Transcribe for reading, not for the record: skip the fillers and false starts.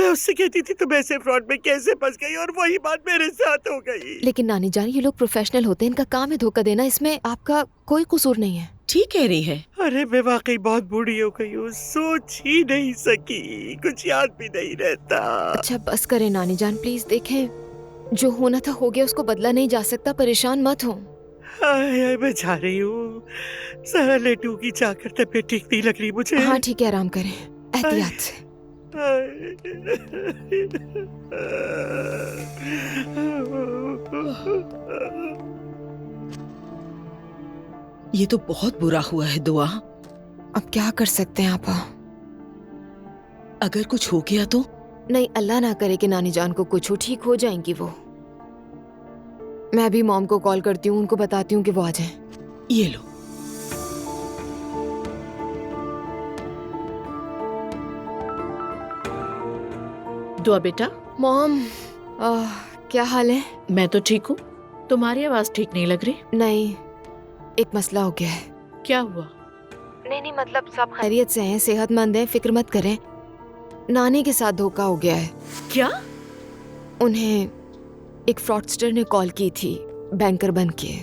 मैं उससे कहती थी तुम ऐसे फ्रॉड में कैसे फंस गई, और वही बात मेरे साथ हो गई। लेकिन नानी जान, ये लोग प्रोफेशनल होते हैं, इनका काम है धोखा देना, इसमें आपका कोई कसूर नहीं है। ठीक कह रही है। अरे मैं वाकई बहुत बूढ़ी हो गई हूँ, सोच ही नहीं सकी, कुछ याद भी नहीं रहता। अच्छा बस करें नानी जान, प्लीज देखें, जो होना था हो गया, उसको बदला नहीं जा सकता, परेशान मत हो। हाय मैं जा रही हूँ, सारा लेटूंगी जाकर, तबीयत ठीक नहीं लग रही मुझे। हाँ ठीक है, आराम करें एहतियात से। ये तो बहुत बुरा हुआ है दुआ। अब क्या कर सकते हैं आपा? अगर कुछ हो गया तो? नहीं, अल्लाह ना करे कि नानी जान को कुछ हो, ठीक हो जाएंगी वो। मैं भी मॉम को कॉल करती हूँ, उनको बताती हूँ कि वो आ जाएं। ये लो। दुआ बेटा। मॉम, क्या हाल है? मैं तो ठीक हूँ, तुम्हारी आवाज ठीक नहीं लग रही। नहीं, एक मसला हो गया है। क्या हुआ? नहीं मतलब सब खैरियत से हैं, सेहतमंद हैं, फिक्र मत करें। नानी के साथ धोखा हो गया है। क्या? उन्हें एक फ्रॉडस्टर ने कॉल की थी, बैंकर बन के।